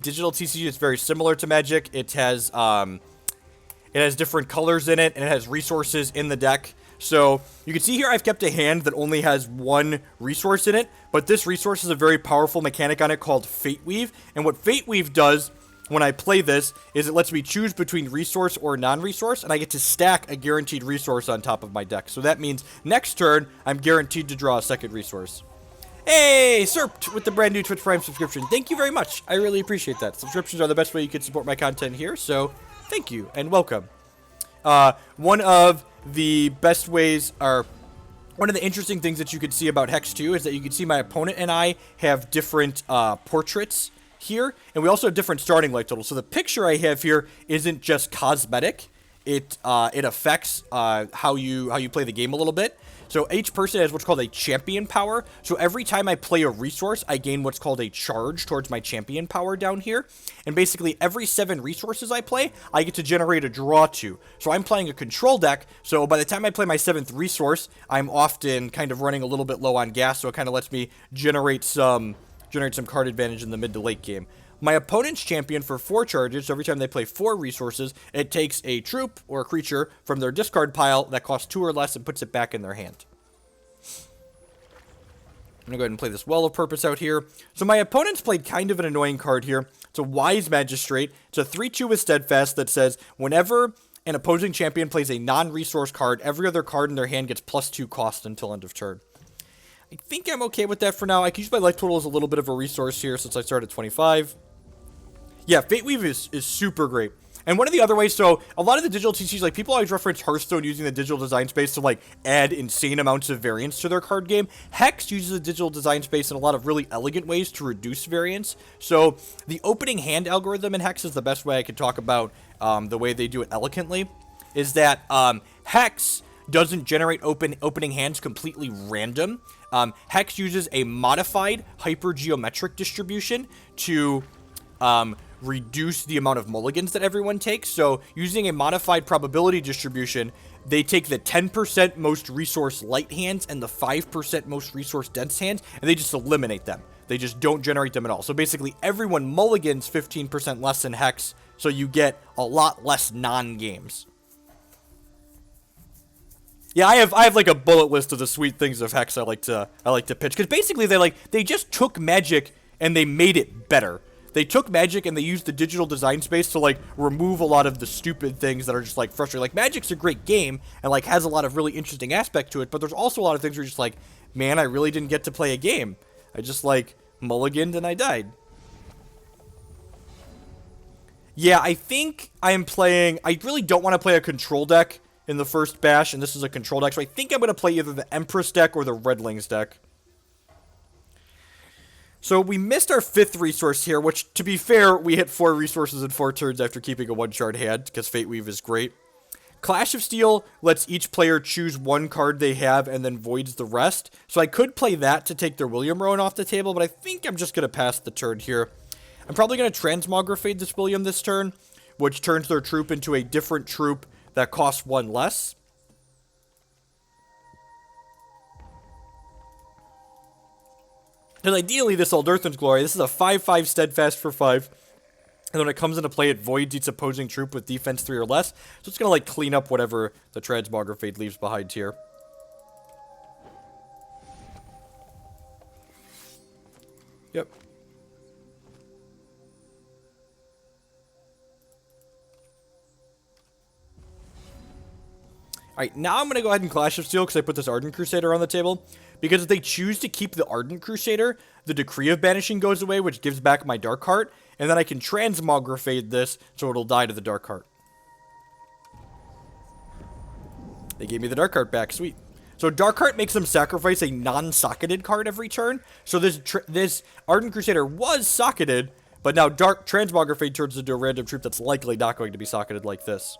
digital TCG is very similar to Magic. It has different colors in it, and it has resources in the deck. So you can see here I've kept a hand that only has one resource in it, but this resource is a very powerful mechanic on it called Fate Weave. And what Fate Weave does when I play this is it lets me choose between resource or non-resource, and I get to stack a guaranteed resource on top of my deck. So that means next turn, I'm guaranteed to draw a second resource. Hey, Serped with the brand new Twitch Prime subscription. Thank you very much. I really appreciate that. Subscriptions are the best way you can support my content here, so thank you and welcome. One of the best ways, or one of the interesting things that you can see about Hex 2 is that you can see my opponent and I have different portraits here, and we also have different starting life totals. So the picture I have here isn't just cosmetic. It affects how you play the game a little bit. So each person has what's called a champion power. So every time I play a resource, I gain what's called a charge towards my champion power down here. And basically every 7 resources I play, I get to generate a draw to. So I'm playing a control deck. So by the time I play my 7th resource, I'm often kind of running a little bit low on gas. So it kind of lets me generate some card advantage in the mid to late game. My opponent's champion for 4 charges, so every time they play 4 resources, it takes a troop or a creature from their discard pile that costs 2 or less and puts it back in their hand. I'm going to go ahead and play this Well of Purpose out here. So my opponent's played kind of an annoying card here. It's a Wise Magistrate. It's a 3-2 with Steadfast that says, whenever an opposing champion plays a non-resource card, every other card in their hand gets +2 cost until end of turn. I think I'm okay with that for now. I can use my life total as a little bit of a resource here since I started at 25. Yeah, Fate Weave is super great. And one of the other ways, so a lot of the digital TCGs, like people always reference Hearthstone using the digital design space to like add insane amounts of variance to their card game. Hex uses the digital design space in a lot of really elegant ways to reduce variance. So the opening hand algorithm in Hex is the best way I could talk about the way they do it elegantly. Is that Hex doesn't generate opening hands completely random. Hex uses a modified hypergeometric distribution to reduce the amount of mulligans that everyone takes. So using a modified probability distribution, they take the 10% most resource light hands and the 5% most resource dense hands, and they just eliminate them. They just don't generate them at all. So basically everyone mulligans 15% less than Hex, so you get a lot less non-games. Yeah, I have like a bullet list of the sweet things of Hex I like to pitch, because basically they just took Magic and they made it better. They took Magic and they used the digital design space to like remove a lot of the stupid things that are just like frustrating. Like Magic's a great game and like has a lot of really interesting aspect to it, but there's also a lot of things where you're just like, man, I really didn't get to play a game. I just like mulliganed and I died. Yeah, I think I really don't want to play a control deck in the first bash, and this is a control deck, so I think I'm going to play either the Empress deck or the Redlings deck. So we missed our 5th resource here, which, to be fair, we hit 4 resources in 4 turns after keeping a 1-shard hand, because Fate Weave is great. Clash of Steel lets each player choose 1 card they have and then voids the rest. So I could play that to take their William Rowan off the table, but I think I'm just going to pass the turn here. I'm probably going to Transmogrifade this William this turn, which turns their troop into a different troop that costs 1 less. Because ideally, this Eldurathan's Glory, this is a 5/5 Steadfast for 5. And when it comes into play, it voids each opposing troop with defense 3 or less. So it's going to like clean up whatever the Transmogrifade leaves behind here. Yep. Alright, now I'm going to go ahead and Clash of Steel because I put this Ardent Crusader on the table. Because if they choose to keep the Ardent Crusader, the Decree of Banishing goes away, which gives back my Dark Heart. And then I can Transmogrifade this, so it'll die to the Dark Heart. They gave me the Dark Heart back, sweet. So Dark Heart makes them sacrifice a non-socketed card every turn. So this Ardent Crusader was socketed, but now Transmogrifade turns into a random troop that's likely not going to be socketed like this.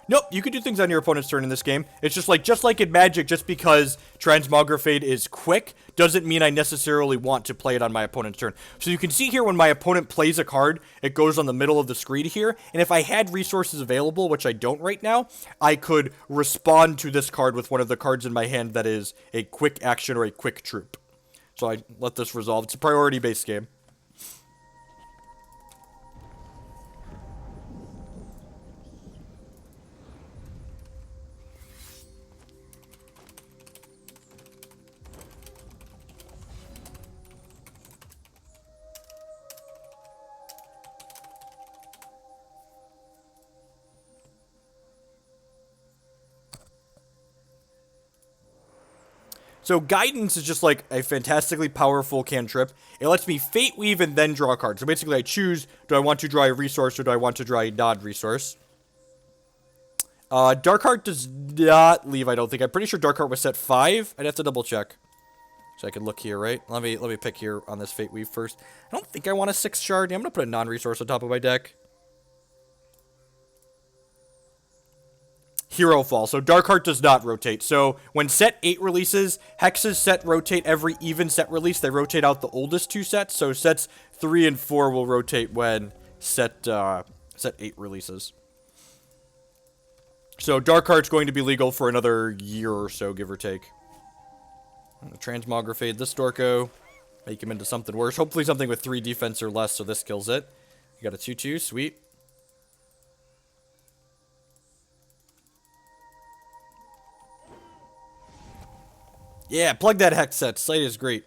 Nope, you can do things on your opponent's turn in this game. It's just like in Magic, just because Transmogrifade is quick doesn't mean I necessarily want to play it on my opponent's turn. So you can see here when my opponent plays a card, it goes on the middle of the screen here. And if I had resources available, which I don't right now, I could respond to this card with one of the cards in my hand that is a quick action or a quick troop. So I let this resolve. It's a priority-based game. So Guidance is just like a fantastically powerful cantrip. It lets me Fate Weave and then draw a card. So basically I choose, do I want to draw a resource or do I want to draw a non-resource? Darkheart does not leave, I don't think. I'm pretty sure Darkheart was set 5. I'd have to double check. So I can look here, right? Let me pick here on this Fate Weave first. I don't think I want a 6 shard. I'm going to put a non-resource on top of my deck. Hero Fall. So Darkheart does not rotate. So when set 8 releases, Hex's set rotate every even set release. They rotate out the oldest 2 sets. So sets 3 and 4 will rotate when set 8 releases. So Darkheart's going to be legal for another year or so, give or take. Transmogrifade this Dorko. Make him into something worse. Hopefully something with 3 defense or less, so this kills it. You got a 2-2, sweet. Yeah, plug that Hex set. Sight is great.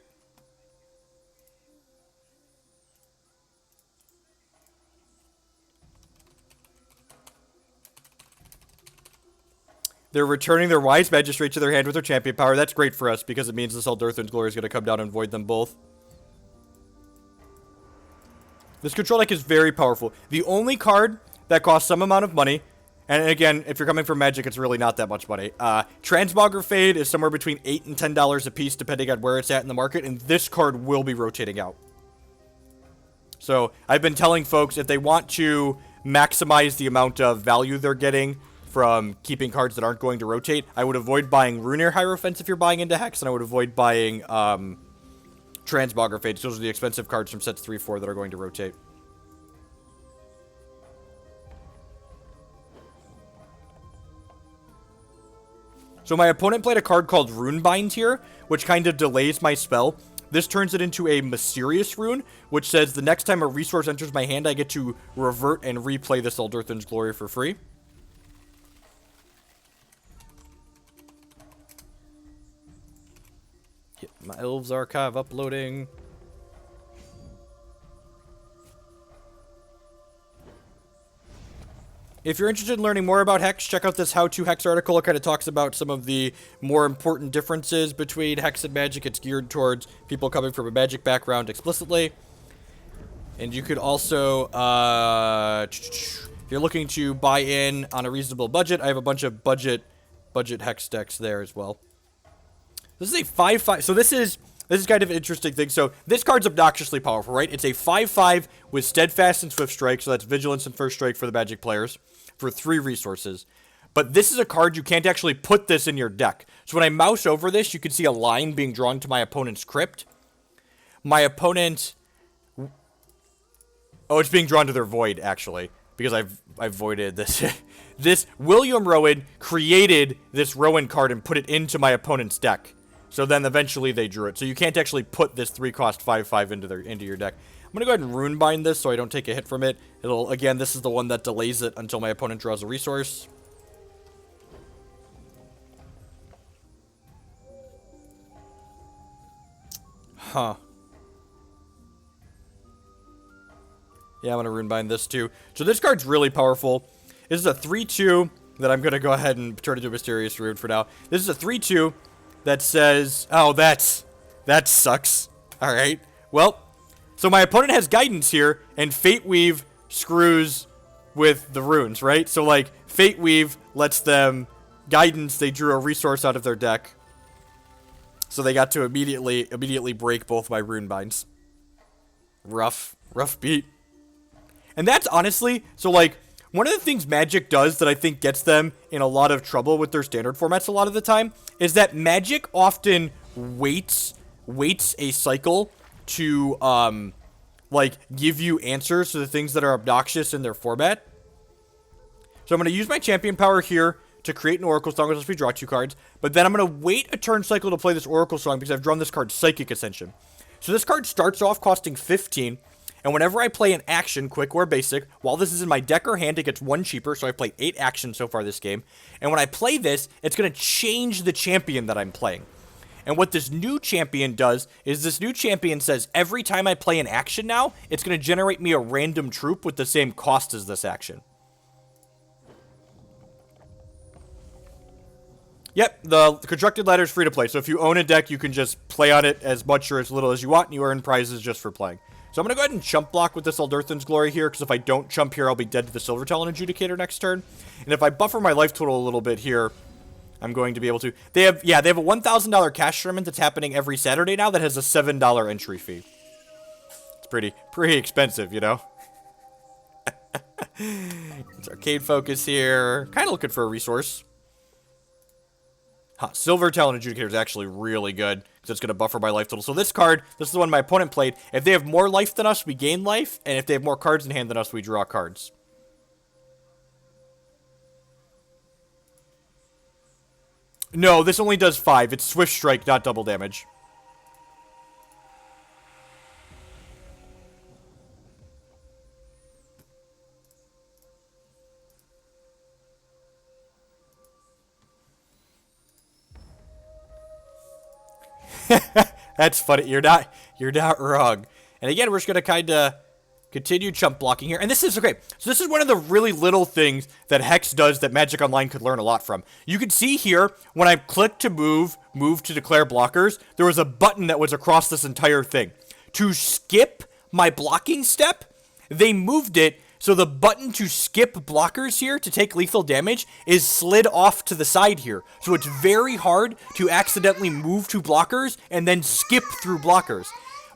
They're returning their Wise Magistrate to their hand with their champion power. That's great for us because it means this Eldurathan's Glory is going to come down and void them both. This control deck is very powerful. The only card that costs some amount of money, and again, if you're coming from Magic, it's really not that much money. Transmogrifade is somewhere between $8 and $10 a piece, depending on where it's at in the market, and this card will be rotating out. So, I've been telling folks, if they want to maximize the amount of value they're getting from keeping cards that aren't going to rotate, I would avoid buying Runebind Hierophant if you're buying into Hex, and I would avoid buying Transmogrifade. Those are the expensive cards from sets 3-4 that are going to rotate. So my opponent played a card called Runebind here, which kind of delays my spell. This turns it into a Mysterious Rune, which says the next time a resource enters my hand, I get to revert and replay this Eldurathan's Glory for free. Get my Elves Archive uploading. If you're interested in learning more about Hex, check out this How to Hex article. It kind of talks about some of the more important differences between Hex and Magic. It's geared towards people coming from a Magic background explicitly. And you could also, if you're looking to buy in on a reasonable budget, I have a bunch of budget Hex decks there as well. This is a 5/5. So this is kind of an interesting thing. So this card's obnoxiously powerful, right? It's a 5/5 with Steadfast and Swift Strike. So that's Vigilance and First Strike for the Magic players for 3 resources. But this is a card you can't actually put this in your deck. So when I mouse over this, you can see a line being drawn to my opponent's crypt. My opponent... Oh, it's being drawn to their void, actually. Because I've voided this. This William Rowan created this Rowan card and put it into my opponent's deck. So then eventually they drew it. So you can't actually put this 3-cost 5/5 into your deck. I'm going to go ahead and Runebind this so I don't take a hit from it. It'll, again, this is the one that delays it until my opponent draws a resource. Huh. Yeah, I'm going to Runebind this too. So this card's really powerful. This is a 3/2 that I'm going to go ahead and turn into a Mysterious Rune for now. This is a 3/2 that says... Oh, that sucks. Alright. Well... So my opponent has Guidance here, and Fate Weave screws with the runes, right? So, like, Fate Weave lets them Guidance. They drew a resource out of their deck. So they got to immediately break both my Runebinds. Rough beat. And that's honestly, so, like, one of the things Magic does that I think gets them in a lot of trouble with their standard formats a lot of the time is that Magic often waits a cycle to, like, give you answers to the things that are obnoxious in their format. So I'm going to use my champion power here to create an Oracle Song, which lets me draw 2 cards. But then I'm going to wait a turn cycle to play this Oracle Song because I've drawn this card, Psychic Ascension. So this card starts off costing 15, and whenever I play an action, quick or basic, while this is in my deck or hand, it gets 1 cheaper, so I played 8 actions so far this game. And when I play this, it's going to change the champion that I'm playing. And what this new champion does is this new champion says every time I play an action now, it's going to generate me a random troop with the same cost as this action. Yep, the constructed ladder is free to play. So if you own a deck, you can just play on it as much or as little as you want, and you earn prizes just for playing. So I'm going to go ahead and chump block with this Eldurathan's Glory here, because if I don't chump here, I'll be dead to the Silver Talon Adjudicator next turn. And if I buffer my life total a little bit here, I'm going to be able to... They have a $1,000 cash tournament that's happening every Saturday now that has a $7 entry fee. It's pretty expensive, you know? It's Arcane Focus here. Kind of looking for a resource. Huh, Silver Talon Adjudicator is actually really good, because it's going to buffer my life total. So this card, this is the one my opponent played. If they have more life than us, we gain life. And if they have more cards in hand than us, we draw cards. No, this only does 5. It's Swift Strike, not double damage. That's funny. You're not wrong. And again, we're just gonna kind of continue chump blocking here. And this is okay. So this is one of the really little things that Hex does that Magic Online could learn a lot from. You can see here when I clicked to move to declare blockers, there was a button that was across this entire thing. To skip my blocking step, they moved it so the button to skip blockers here to take lethal damage is slid off to the side here. So it's very hard to accidentally move to blockers and then skip through blockers.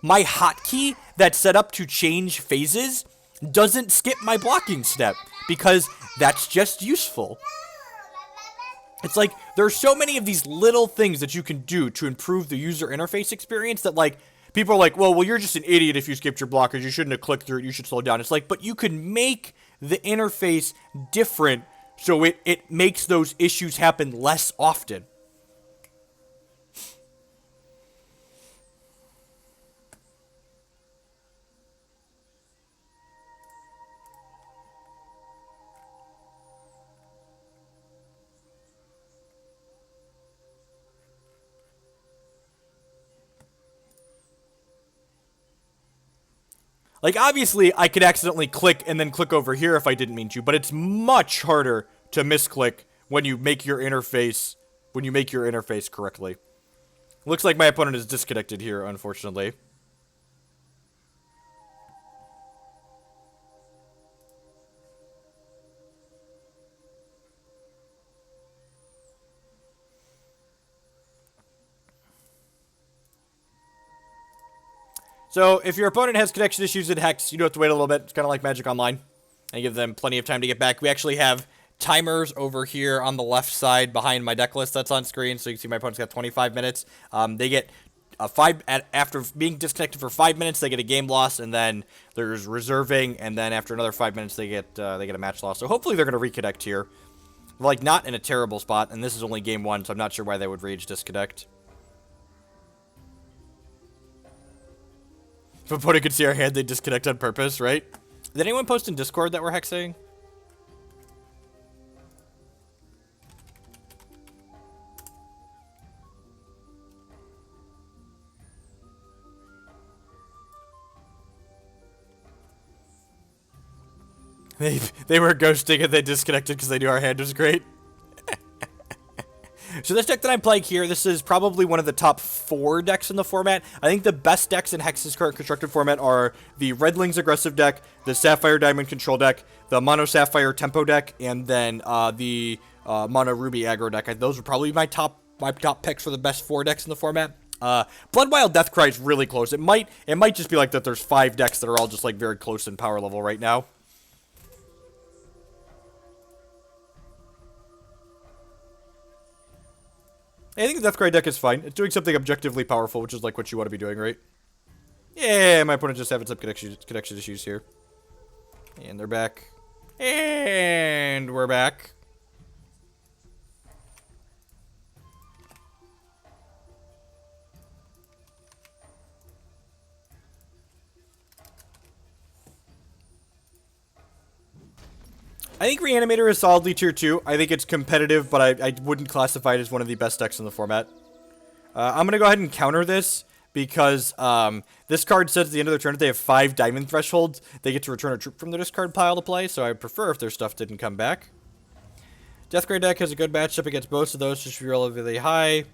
My hotkey that's set up to change phases doesn't skip my blocking step because that's just useful. It's like, there are so many of these little things that you can do to improve the user interface experience that, like, people are like, well, you're just an idiot if you skipped your blockers. You shouldn't have clicked through it. You should slow down. It's like, but you can make the interface different so it makes those issues happen less often. Like, obviously, I could accidentally click and then click over here if I didn't mean to, but it's much harder to misclick when you make your interface correctly. Looks like my opponent is disconnected here, unfortunately. So, if your opponent has connection issues in Hex, you do have to wait a little bit. It's kind of like Magic Online. And give them plenty of time to get back. We actually have timers over here on the left side behind my deck list that's on screen. So you can see my opponent's got 25 minutes. They get after being disconnected for 5 minutes, they get a game loss. And then there's reserving. And then after another 5 minutes, they get a match loss. So hopefully they're going to reconnect here. We're, like, not in a terrible spot. And this is only game 1, so I'm not sure why they would rage disconnect. If a opponent could see our hand, they disconnect on purpose, right? Did anyone post in Discord that we're hexing? They were ghosting and they disconnected because they knew our hand was great. So this deck that I'm playing here, this is probably one of the top 4 decks in the format. I think the best decks in Hex's current constructed format are the Redling's aggressive deck, the Sapphire Diamond control deck, the Mono Sapphire tempo deck, and then the Mono Ruby aggro deck. Those are probably my top picks for the best 4 decks in the format. Bloodwild Deathcry is really close. It might just be like that there's 5 decks that are all just like very close in power level right now. I think the Deathcry deck is fine. It's doing something objectively powerful, which is like what you want to be doing, right? Yeah, my opponent just having some connection issues here. And they're back. And we're back. I think Reanimator is solidly tier 2. I think it's competitive, but I wouldn't classify it as one of the best decks in the format. I'm going to go ahead and counter this because this card says at the end of the turn if they have 5 diamond thresholds, they get to return a troop from their discard pile to play, so I would prefer if their stuff didn't come back. Deathcry deck has a good matchup against most of those, just relatively high.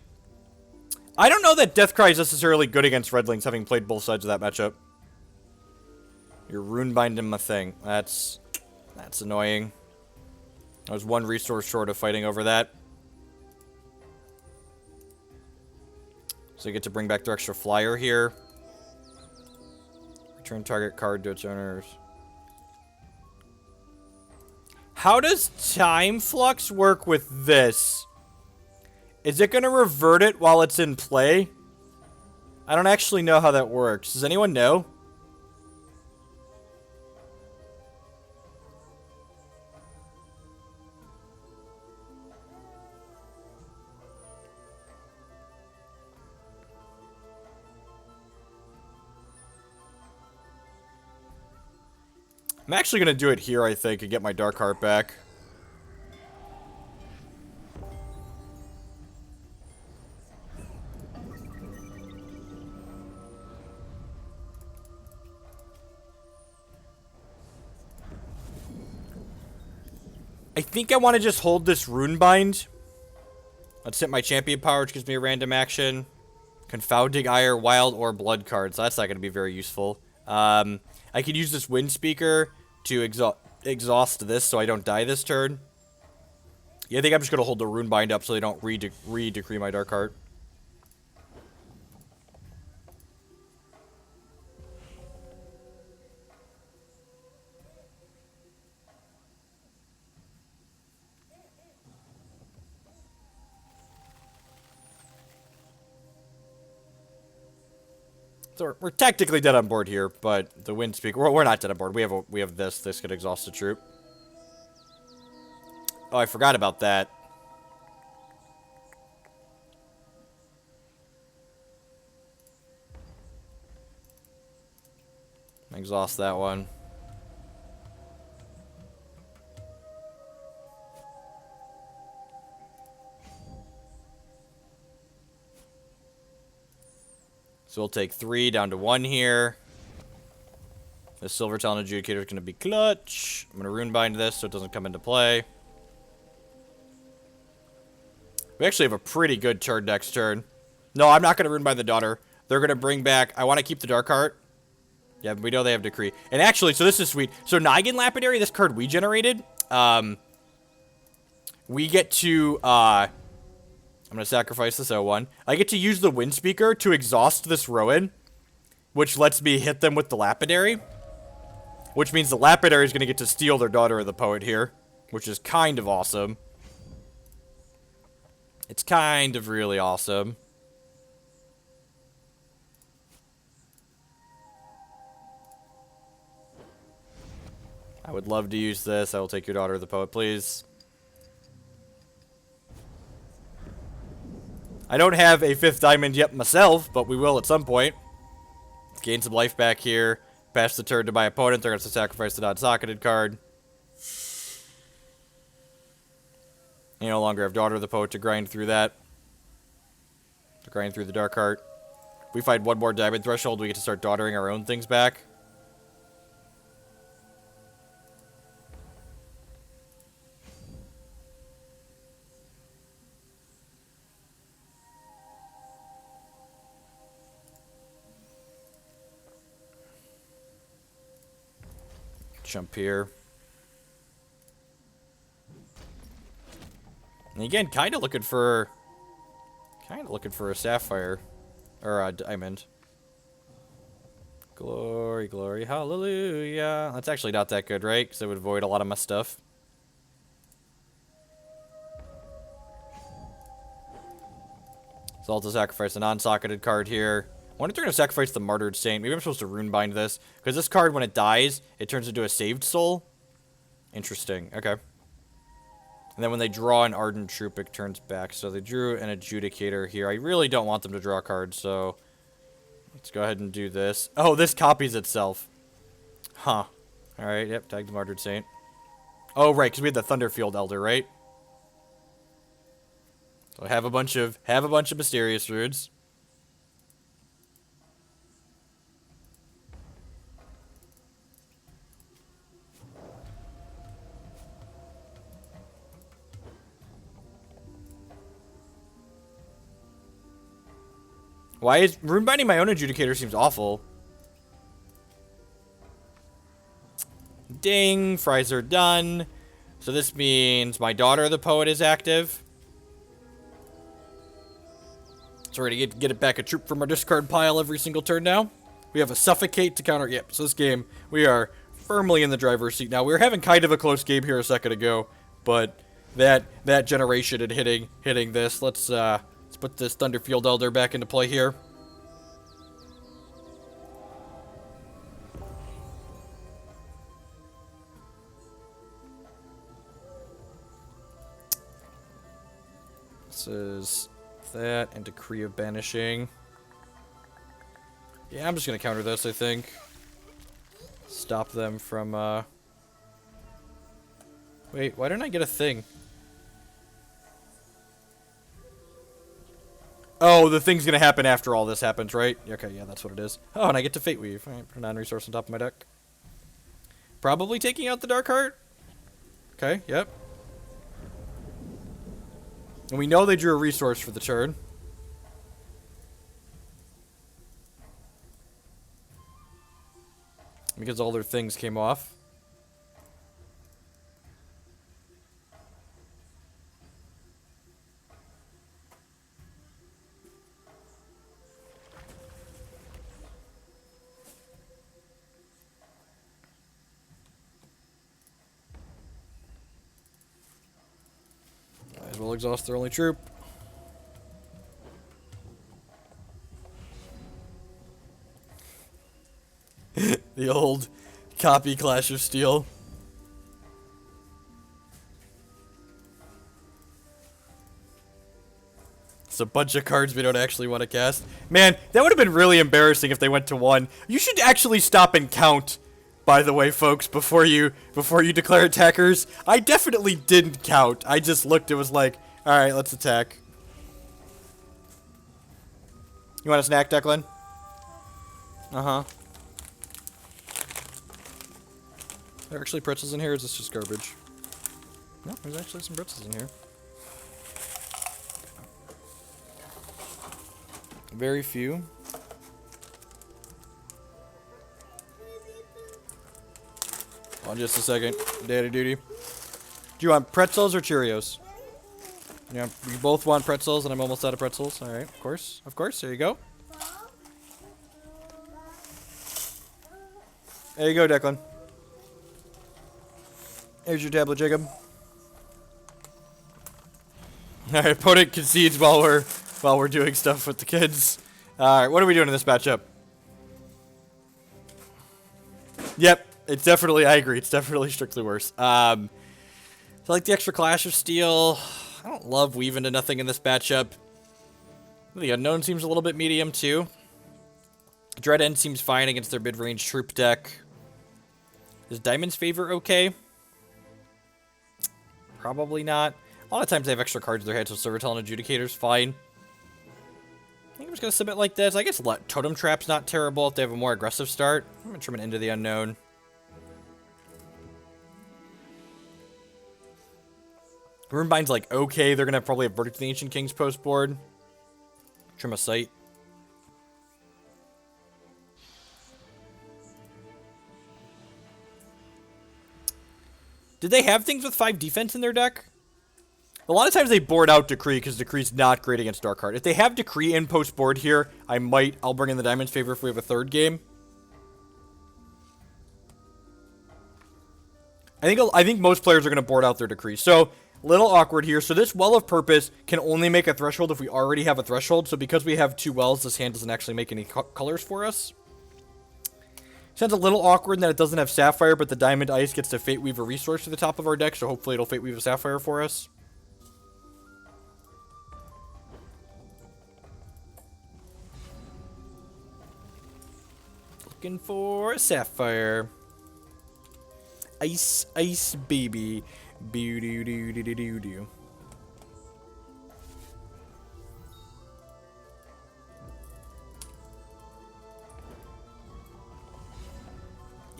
I don't know that Deathcry is necessarily good against Redlings, having played both sides of that matchup. You're Runebind in my thing. That's annoying. I was one resource short of fighting over that. So you get to bring back their extra flyer here. Return target card to its owners. How does Time Flux work with this? Is it going to revert it while it's in play? I don't actually know how that works. Does anyone know? I'm actually going to do it here, I think, and get my Dark Heart back. I think I want to just hold this Runebind. Let's hit my champion power, which gives me a random action. Confounding Ire, Wild, or Blood cards. That's not going to be very useful. I could use this Wind Speaker to exhaust this so I don't die this turn. Yeah, I think I'm just going to hold the Runebind up so they don't re-decree my Dark Heart. So we're technically dead on board here, but the Wind Speaker... We're not dead on board. We have this. This could exhaust the troop. Oh, I forgot about that. Exhaust that one. So we'll take 3 down to 1 here. The Silver Talon Adjudicator is going to be clutch. I'm going to Runebind this so it doesn't come into play. We actually have a pretty good turn next turn. No, I'm not going to Runebind the daughter. They're going to bring back... I want to keep the Dark Heart. Yeah, we know they have Decree. And actually, so this is sweet. So Nigan Lapidary, this card we generated, we get to... I'm going to sacrifice this 0-1. I get to use the Wind Speaker to exhaust this Rowan, which lets me hit them with the Lapidary. Which means the Lapidary is going to get to steal their Daughter of the Poet here, which is kind of awesome. It's kind of really awesome. I would love to use this. I will take your Daughter of the Poet, please. I don't have a 5th diamond yet myself, but we will at some point. Gain some life back here. Pass the turn to my opponent. They're going to sacrifice the non-socketed card. You no longer have Daughter of the Poet to grind through that. To grind through the Dark Heart. If we find one more diamond threshold, we get to start daughtering our own things back. Jump here. And again, kind of looking for a sapphire or a diamond. Glory, glory, hallelujah. That's actually not that good, right? Because it would void a lot of my stuff. So I'll have to sacrifice a non-socketed card here. I wonder if they're going to sacrifice the Martyred Saint. Maybe I'm supposed to Runebind this. Because this card, when it dies, it turns into a saved soul. Interesting. Okay. And then when they draw an Ardent Troop, it turns back. So they drew an Adjudicator here. I really don't want them to draw cards, so... Let's go ahead and do this. Oh, this copies itself. Huh. Alright, yep, tag the Martyred Saint. Oh, right, because we had the Thunderfield Elder, right? So I have a bunch of Mysterious Roots. Why is runebinding my own Adjudicator seems awful. Ding, fries are done. So this means my daughter, the poet, is active. So we're gonna get it back a troop from our discard pile every single turn now. We have a Suffocate to counter. Yep, so this game, we are firmly in the driver's seat now. We were having kind of a close game here a second ago, but that generation and hitting this. Let's put this Thunderfield Elder back into play here. This is that and Decree of Banishing. Yeah, I'm just gonna counter this, I think. Stop them from, Wait, why didn't I get a thing? Oh, the thing's gonna happen after all this happens, right? Okay, yeah, that's what it is. Oh, and I get to Fate Weave. Alright, put a non-resource on top of my deck. Probably taking out the Dark Heart. Okay, yep. And we know they drew a resource for the turn. Because all their things came off. Might as well exhaust their only troop. The old copy Clash of Steel. It's a bunch of cards we don't actually want to cast. Man, that would have been really embarrassing if they went to 1. You should actually stop and count, by the way, folks, before you declare attackers. I definitely didn't count. I just looked, it was like, alright, let's attack. You want a snack, Declan? Uh-huh. Are there actually pretzels in here, or is this just garbage? No, there's actually some pretzels in here. Very few. Hold on just a second. Daddy duty. Do you want pretzels or Cheerios? Yeah, we both want pretzels, and I'm almost out of pretzels. Alright, of course. Of course, there you go. There you go, Declan. Here's your tablet, Jacob. Alright, opponent concedes while we're doing stuff with the kids. Alright, what are we doing in this matchup? Yep, it's definitely, I agree, it's definitely strictly worse. I like the extra Clash of Steel. I don't love Weave into Nothing in this matchup. The Unknown seems a little bit medium, too. Dread End seems fine against their mid-range troop deck. Is Diamond's Favor okay? Probably not. A lot of times they have extra cards in their head, so Silvertel and Adjudicator's fine. I think I'm just going to submit like this. I guess Totem Trap's not terrible if they have a more aggressive start. I'm going to trim it into the Unknown. Runebind's like, okay, they're going to probably have Verdict of the Ancient Kings post board. Trim a Sight. Did they have things with 5 defense in their deck? A lot of times they board out Decree because Decree's not great against Dark Heart. If they have Decree in post board here, I'll bring in the Diamond's Favor if we have a third game. I think most players are going to board out their Decree. So, little awkward here. So this Well of Purpose can only make a threshold if we already have a threshold. So because we have 2 wells, this hand doesn't actually make any colors for us. Sounds a little awkward that it doesn't have Sapphire, but the Diamond Ice gets to Fate Weave a resource to the top of our deck, so hopefully it'll Fate Weave a Sapphire for us. Looking for a Sapphire. Ice, ice, baby. Boo-doo-doo-doo-doo-doo.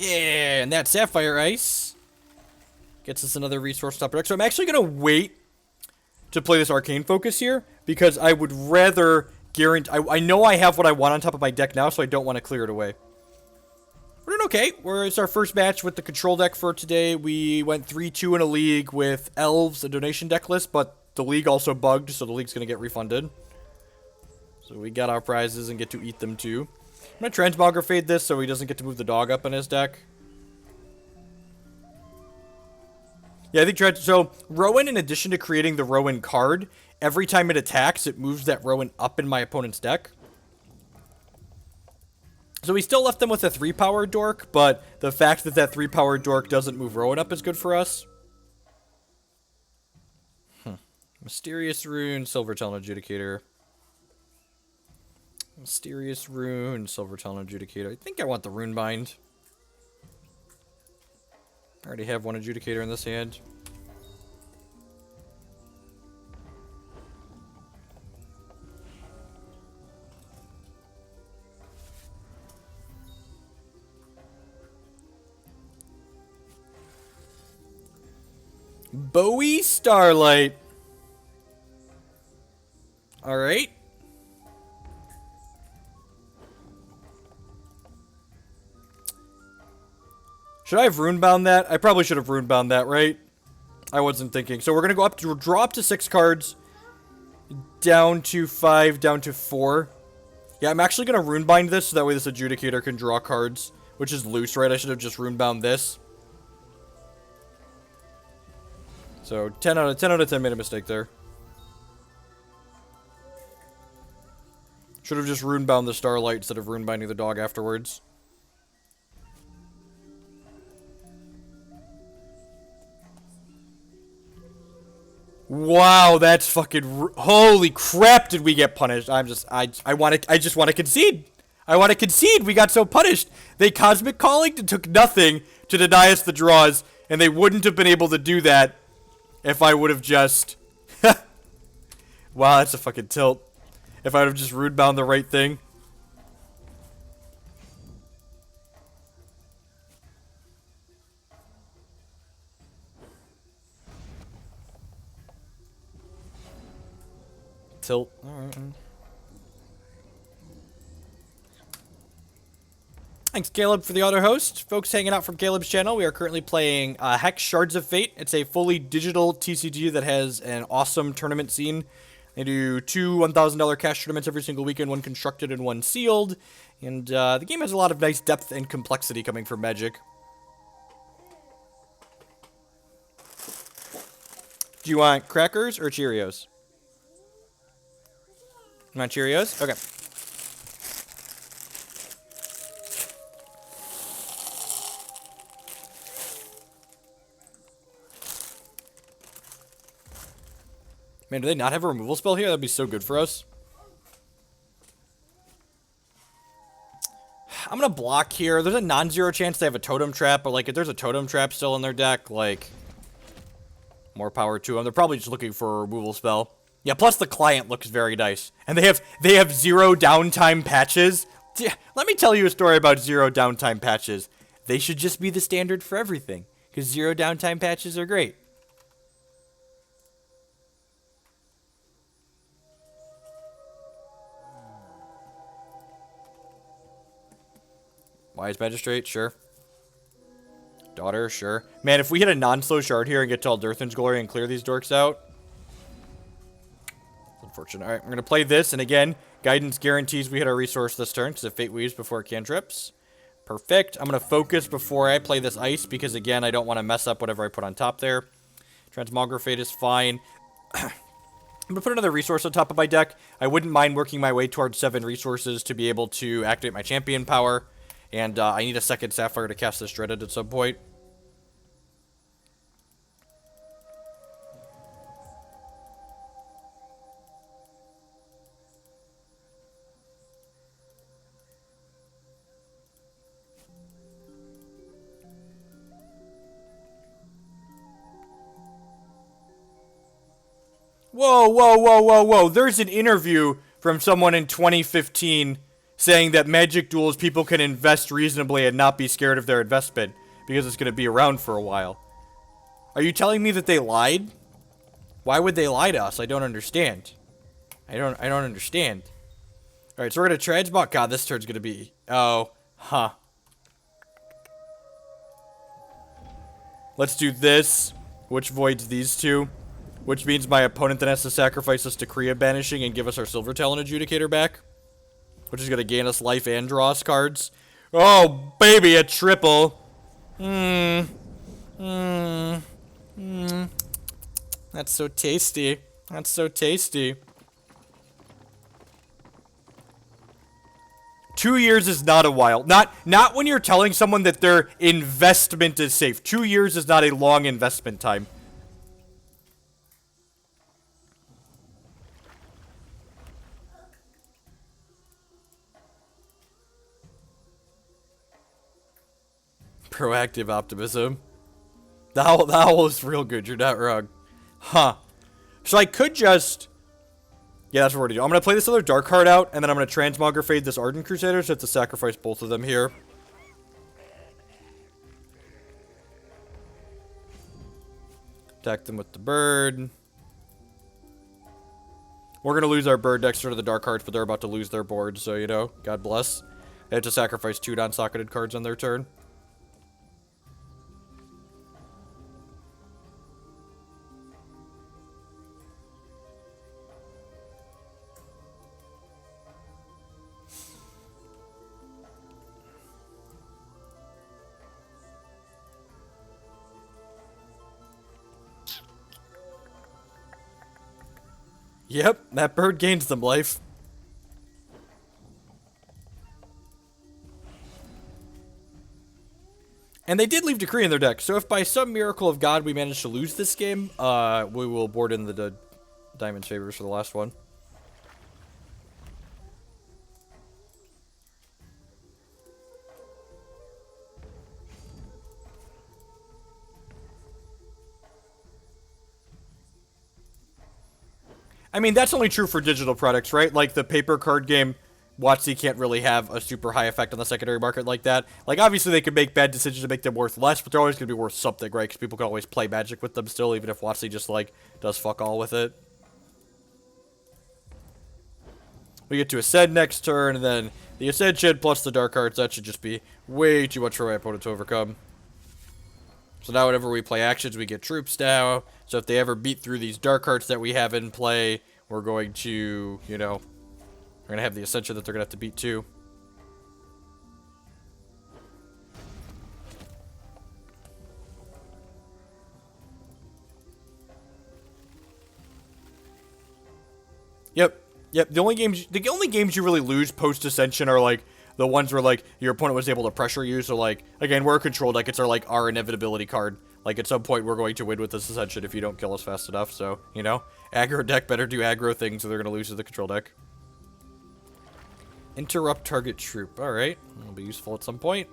Yeah, and that Sapphire Ice gets us another resource top deck. So I'm actually going to wait to play this Arcane Focus here, because I would rather I know I have what I want on top of my deck now, so I don't want to clear it away. We're doing okay. It's our first match with the control deck for today. We went 3-2 in a league with Elves, a donation deck list, but the league also bugged, so the league's going to get refunded. So we got our prizes and get to eat them too. I'm going to Transmogrifade this so he doesn't get to move the dog up in his deck. Yeah, I think so Rowan, in addition to creating the Rowan card, every time it attacks, it moves that Rowan up in my opponent's deck. So we still left them with a 3-power dork, but the fact that that 3-power dork doesn't move Rowan up is good for us. Mysterious Rune, Silver Talon Adjudicator. Mysterious Rune, Silver Talon Adjudicator. I think I want the Runebind. I already have one Adjudicator in this hand. Bowie Starlight. Alright. Should I have runebound that? I probably should have runebound that, right? I wasn't thinking. So we're going to go up to draw up to 6 cards. Down to 5, down to 4. Yeah, I'm actually going to runebind this so that way this Adjudicator can draw cards. Which is loose, right? I should have just runebound this. So 10 out of 10 made a mistake there. Should have just runebound the Starlight instead of runebinding the dog afterwards. Wow, that's fucking holy crap! Did we get punished? I just want to concede. I want to concede. We got so punished. They Cosmic Calling and took nothing to deny us the draws, and they wouldn't have been able to do that if I would have just. Wow, that's a fucking tilt. If I would have just runebound the right thing. Tilt. Alright. Thanks, Caleb, for the auto host. Folks hanging out from Caleb's channel, we are currently playing Hex Shards of Fate. It's a fully digital TCG that has an awesome tournament scene. They do 2 $1,000 cash tournaments every single weekend, one constructed and one sealed. And the game has a lot of nice depth and complexity coming from Magic. Do you want crackers or Cheerios? You want Cheerios? Okay. Man, do they not have a removal spell here? That'd be so good for us. I'm gonna block here. There's a non-zero chance they have a Totem Trap, but like if there's a Totem Trap still in their deck, like more power to them. They're probably just looking for a removal spell. Yeah, plus the client looks very nice. And they have 0 downtime patches. Yeah, let me tell you a story about 0 downtime patches. They should just be the standard for everything, because 0 downtime patches are great. Wise Magistrate, sure. Daughter, sure. Man, if we hit a non-slow shard here and get to Eldurathan's Glory and clear these dorks out. Unfortunate. Alright, we're going to play this, and again, Guidance guarantees we hit our resource this turn, because if Fate Weaves before cantrips. Perfect. I'm going to focus before I play this Ice, because again, I don't want to mess up whatever I put on top there. Transmogrifade is fine. I'm going to put another resource on top of my deck. I wouldn't mind working my way towards 7 resources to be able to activate my champion power. And I need a second Sapphire to cast this Dreaded at some point. Whoa, whoa, whoa, whoa, whoa. There's an interview from someone in 2015 saying that Magic Duels people can invest reasonably and not be scared of their investment because it's going to be around for a while. Are you telling me that they lied? Why would they lie to us? I don't understand. I don't understand. Alright, so we're gonna transmog. God, this turn's gonna be... Oh. Huh. Let's do this, which voids these two. Which means my opponent then has to sacrifice us Decree of Banishing and give us our Silver Talon Adjudicator back. Which is gonna gain us life and draw us cards. Oh, baby, a triple. That's so tasty. That's so tasty. 2 years is not a while. Not when you're telling someone that their investment is safe. 2 years is not a long investment time. Proactive optimism. That owl is real good. You're not wrong. Huh. So I could just... Yeah, that's what we're gonna do. I'm gonna play this other dark card out, and then I'm gonna Transmogrifade this Ardent Crusader, so I have to sacrifice both of them here. Attack them with the bird. We're gonna lose our bird next turn to the dark cards, but they're about to lose their board, so, you know, God bless. They have to sacrifice 2 non-socketed cards on their turn. Yep, that bird gains them life. And they did leave Decree in their deck, so if by some miracle of God we manage to lose this game, we will board in the Diamond Favors for the last one. I mean, that's only true for digital products, right? Like, the paper card game, WotC can't really have a super high effect on the secondary market like that. Like, obviously, they could make bad decisions to make them worth less, but they're always going to be worth something, right? Because people can always play Magic with them still, even if WotC just, like, does fuck all with it. We get to Ascend next turn, and then the Ascension plus the Dark Cards, that should just be way too much for my opponent to overcome. So now whenever we play actions, we get troops now. So if they ever beat through these dark cards that we have in play, we're going to, you know, we're going to have the Ascension that they're going to have to beat too. Yep. The only games you really lose post Ascension are like the ones where like your opponent was able to pressure you. So like again, we're a control deck. It's our inevitability card. Like at some point we're going to win with this Ascension if you don't kill us fast enough. So you know, aggro deck better do aggro things, or they're gonna lose to the control deck. Interrupt target troop. All right, that'll be useful at some point.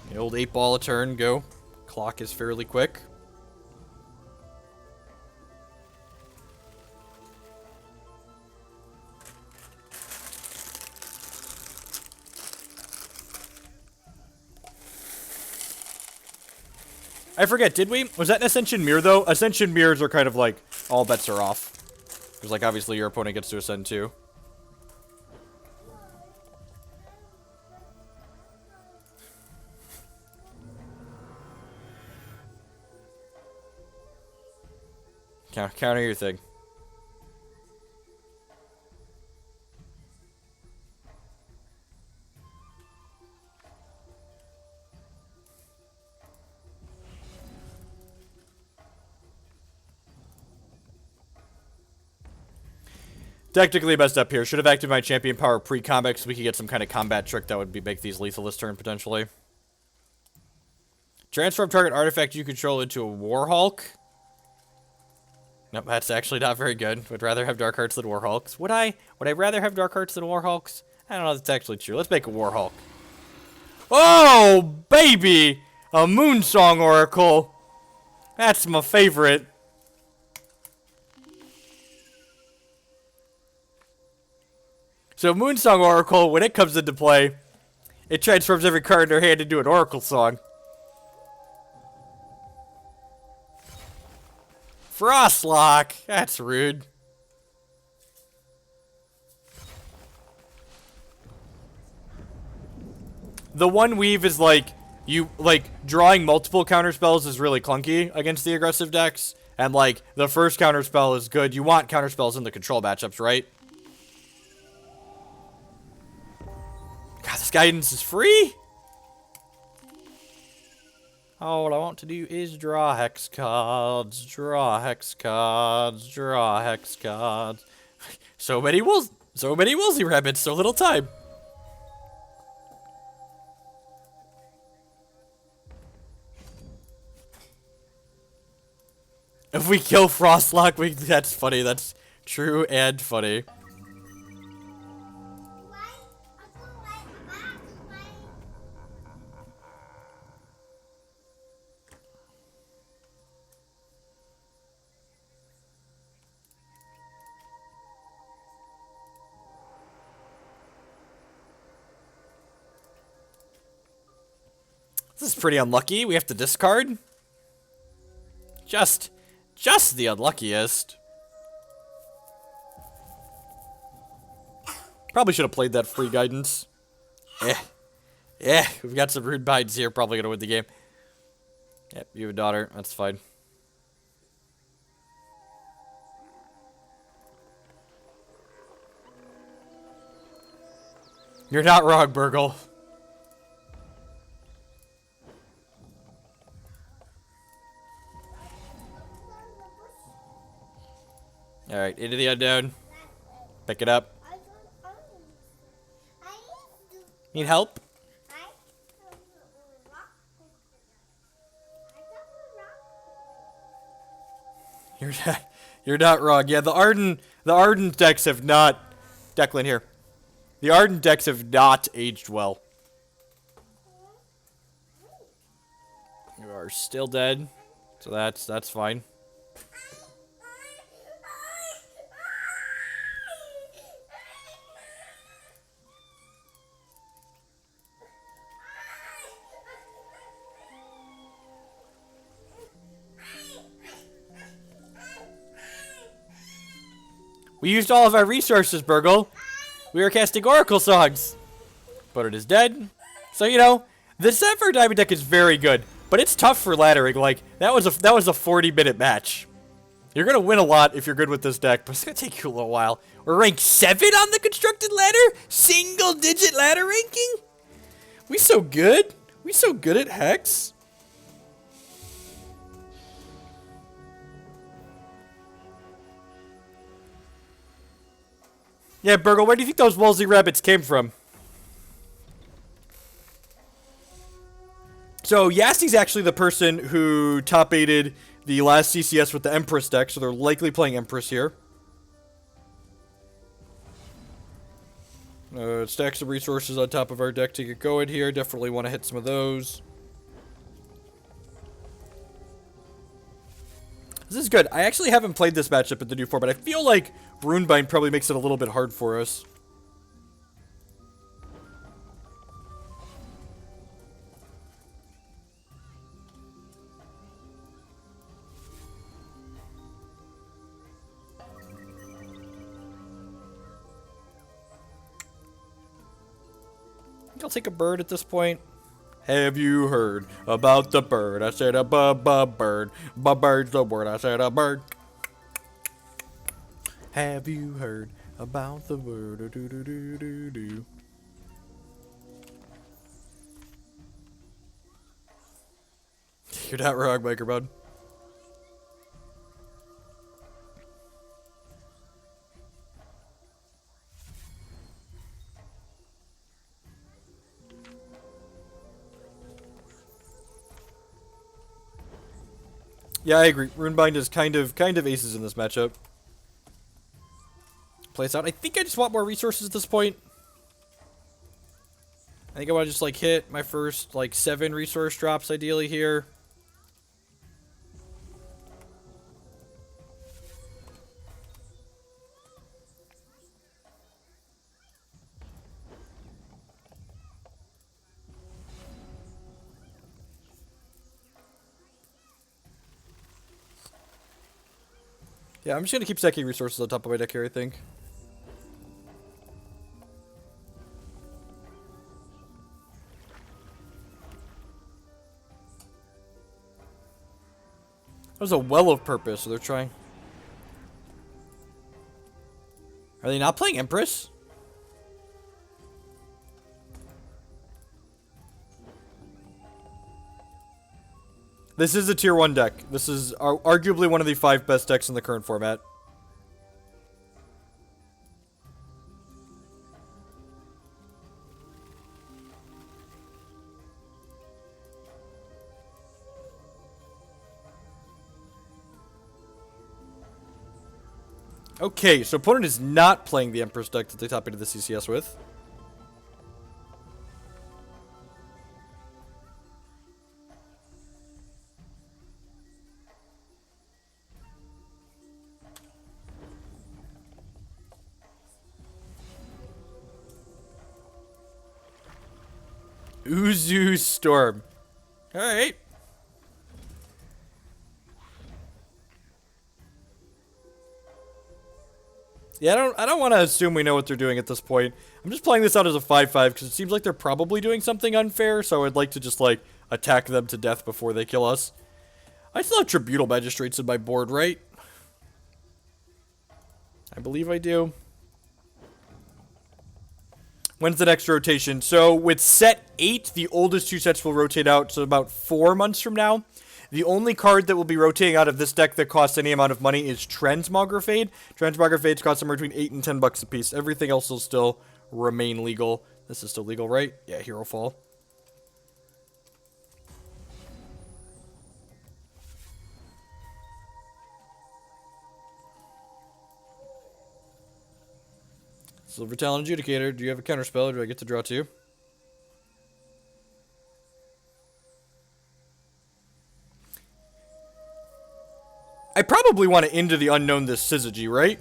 The old 8-ball a turn. Go. Clock is fairly quick. I forget, did we? Was that an Ascension Mirror, though? Ascension Mirrors are kind of like, all bets are off. Because, like, obviously your opponent gets to Ascend, too. Counter your thing. Technically messed up here. Should have activated my champion power pre-combat so we could get some kind of combat trick that would make these lethal this turn, potentially. Transform target artifact you control into a Warhulk. Nope, that's actually not very good. Would rather have Dark Hearts than Warhulks. Would I rather have Dark Hearts than Warhulks? I don't know if that's actually true. Let's make a Warhulk. Oh, baby! A Moonsong Oracle. That's my favorite. So Moonsong Oracle, when it comes into play, it transforms every card in their hand into an Oracle song. Frostlock! That's rude. the one weave is like, drawing multiple counterspells is really clunky against the aggressive decks. And like, the first counterspell is good. You want counterspells in the control matchups, right? God, this guidance is free? Oh, what I want to do is draw hex cards, draw hex cards, draw hex cards. So many Woolsey rabbits, so little time. If we kill Frostlock, that's funny. That's true and funny. This is pretty unlucky. We have to discard. Just the unluckiest. Probably should have played that free guidance. We've got some Runebinds here. Probably gonna win the game. Yep, you have a daughter. That's fine. You're not wrong, Burgle. Alright, into the unknown. Pick it up. Need help? You're not wrong. Yeah, the Ardent decks have not... Declan, here. The Ardent decks have not aged well. You are still dead. So that's fine. We used all of our resources, Burgle. We were casting Oracle Songs. But it is dead. So, you know, the Sapphire Diamond deck is very good. But it's tough for laddering. Like, that was a 40-minute match. You're going to win a lot if you're good with this deck. But it's going to take you a little while. We're ranked 7 on the constructed ladder? Single-digit ladder ranking? We so good? We so good at Hex? Yeah, Burgle, where do you think those Woolsey rabbits came from? So, Yasti's actually the person who top-8'd the last CCS with the Empress deck, so they're likely playing Empress here. Stack some resources on top of our deck to get going here. Definitely want to hit some of those. This is good. I actually haven't played this matchup in the new format. I feel like Runebind probably makes it a little bit hard for us. I think I'll take a bird at this point. Have you heard about the bird? I said a bird. Bird's the word. I said a bird. Have you heard about the bird? Do do do do do. You're not wrong, Microbud. Yeah, I agree. Runebind is kind of aces in this matchup. Plays out. I think I just want more resources at this point. I think I want to just like hit my first like 7 resource drops ideally here. Yeah, I'm just gonna keep stacking resources on top of my deck here, I think. That was a well of purpose, so they're trying. Are they not playing Empress? This is a tier 1 deck. This is arguably one of the 5 best decks in the current format. Okay, so opponent is not playing the Empress deck that they top into the CCS with. Uzu Storm. Alright. Yeah, I don't want to assume we know what they're doing at this point. I'm just playing this out as a 5-5 because it seems like they're probably doing something unfair, so I'd like to just, like, attack them to death before they kill us. I still have Tribunal Magistrates in my board, right? I believe I do. When's the next rotation? So, with set 8, the oldest 2 sets will rotate out, so about 4 months from now. The only card that will be rotating out of this deck that costs any amount of money is Transmogrifade. Transmogrifades cost somewhere between 8 and 10 bucks a piece. Everything else will still remain legal. This is still legal, right? Yeah, Hero Fall. Silver Talon Adjudicator, do you have a counterspell, or do I get to draw 2? I probably want to Into the Unknown this Syzygy, right?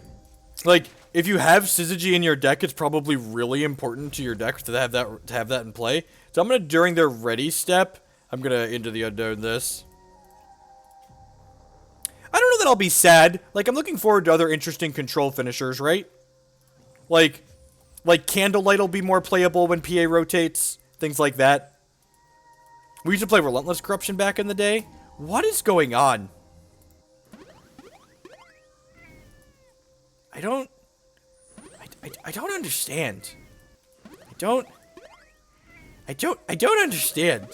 Like, if you have Syzygy in your deck, it's probably really important to your deck to have that in play. So I'm gonna, during their ready step, I'm gonna Into the Unknown this. I don't know that I'll be sad. Like, I'm looking forward to other interesting control finishers, right? Like Candlelight will be more playable when PA rotates. Things like that. We used to play Relentless Corruption back in the day. What is going on? I don't understand. I don't understand.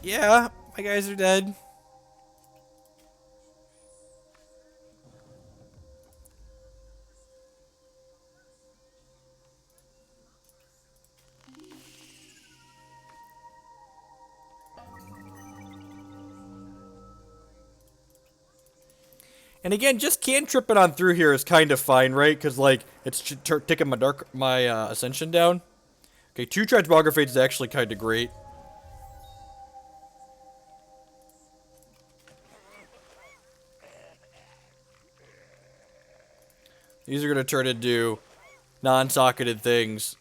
Yeah, my guys are dead. And again, just cantripping on through here is kind of fine, right? Because, like, it's taking my Ascension down. Okay, 2 Transmogrifades is actually kind of great. These are going to turn into non-socketed things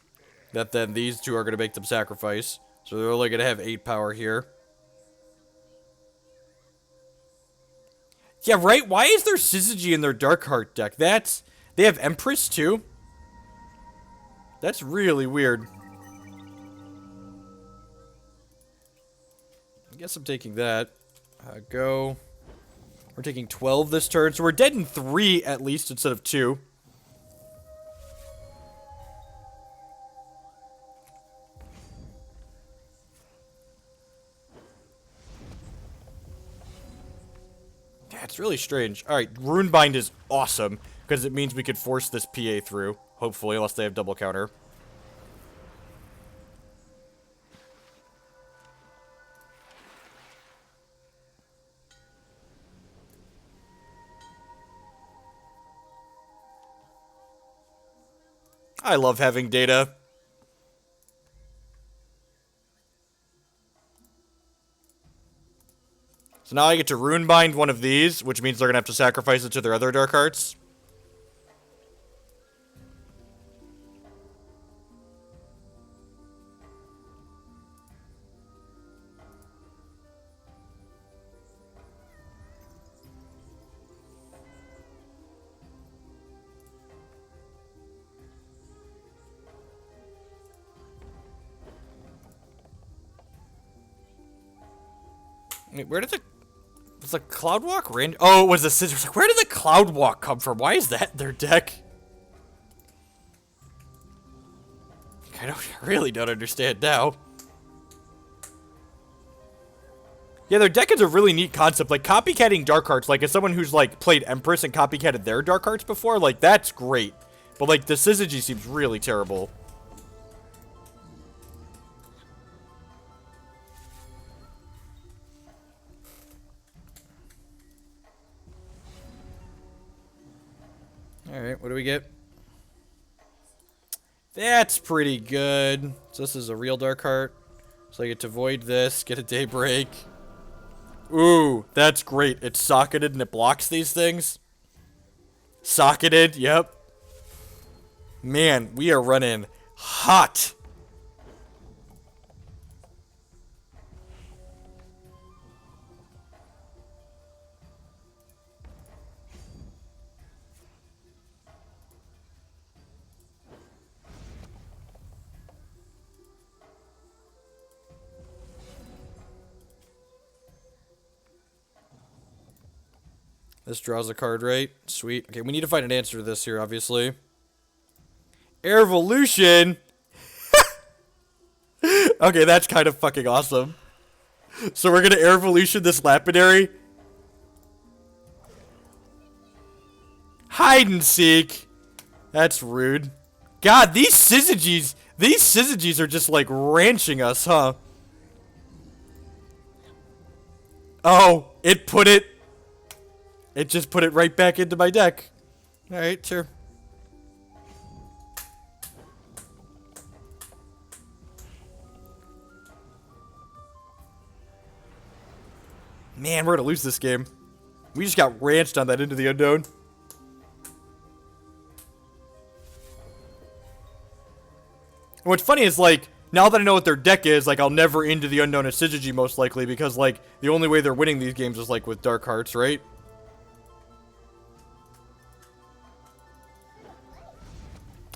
that then these 2 are going to make them sacrifice. So they're only going to have 8 power here. Yeah, right? Why is there Syzygy in their Darkheart deck? They have Empress, too? That's really weird. I guess I'm taking that. Go. We're taking 12 this turn, so we're dead in 3 at least instead of 2. It's really strange. Alright, Runebind is awesome, because it means we could force this PA through, hopefully, unless they have double counter. I love having data. So now I get to Runebind one of these, which means they're going to have to sacrifice it to their other Dark Hearts. Wait, where did the... Was the Cloudwalk range? Oh, it was the Scissors. Like, where did the Cloudwalk come from? Why is that their deck? I really don't understand now. Yeah, their deck is a really neat concept. Like, copycatting Dark Arts, like, as someone who's, like, played Empress and copycatted their Dark Arts before, like, that's great. But, like, the Syzygy seems really terrible. Alright, what do we get? That's pretty good. So this is a real Dark Heart. So I get to void this, get a Daybreak. Ooh, that's great. It's socketed and it blocks these things. Socketed, yep. Man, we are running hot. This draws a card, right? Sweet. Okay, we need to find an answer to this here, obviously. Air Evolution? Okay, that's kind of fucking awesome. So we're gonna Air Evolution this Lapidary. Hide and Seek. That's rude. God, these Syzygies are just like ranching us, huh? Oh, it just put it right back into my deck. Alright, sure. Man, we're gonna lose this game. We just got ranched on that Into the Unknown. And what's funny is, like, now that I know what their deck is, like, I'll never Into the Unknown a Syzygy most likely, because, like, the only way they're winning these games is, like, with Dark Hearts, right?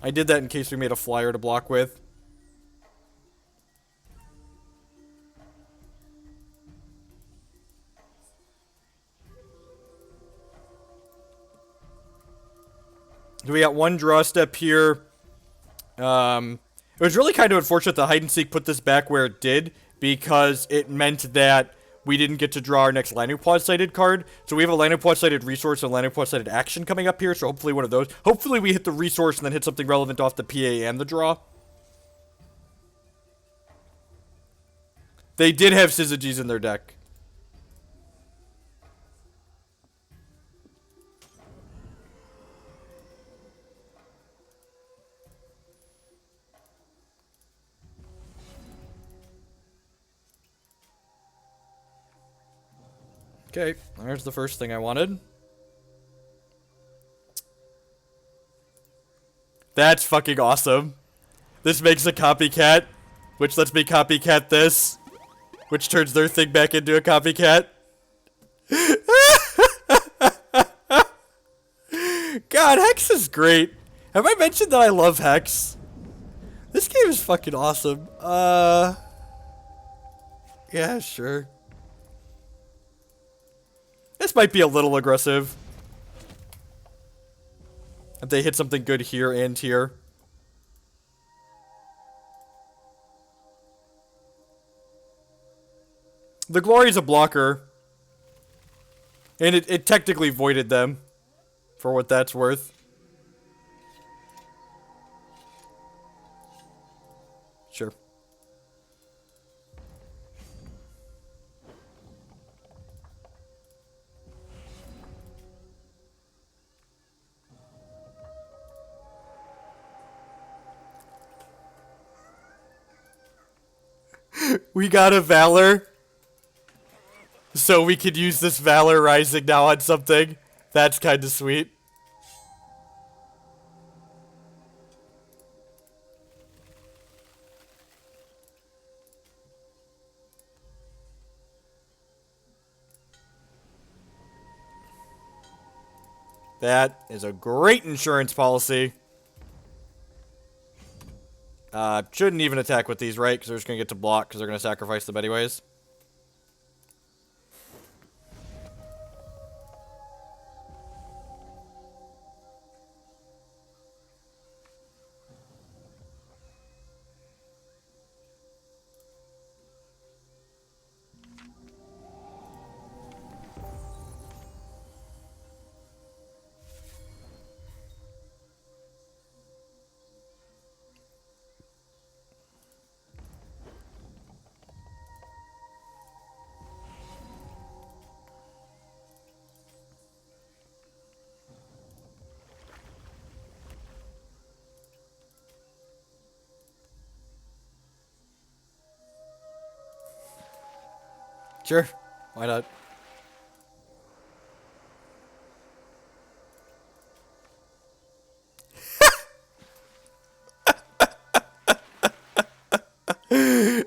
I did that in case we made a flyer to block with. So we got one draw step here. It was really kind of unfortunate that Hide and Seek put this back where it did, because it meant that we didn't get to draw our next Lanupaw sighted card. So we have a Lanupaw sighted resource and Lanupaw sighted action coming up here, so hopefully one of those. Hopefully we hit the resource and then hit something relevant off the PA and the draw. They did have Syzygies in their deck. Okay, there's the first thing I wanted. That's fucking awesome. This makes a copycat, which lets me copycat this, which turns their thing back into a copycat. God, Hex is great. Have I mentioned that I love Hex? This game is fucking awesome. Yeah, sure. This might be a little aggressive. If they hit something good here and here. The Glory's a blocker. And it technically voided them. For what that's worth. Sure. We got a Valor. So we could use this Valor Rising now on something. That's kind of sweet. That is a great insurance policy. Shouldn't even attack with these, right? Because they're just going to get to block because they're going to sacrifice them anyways. Sure. Why not?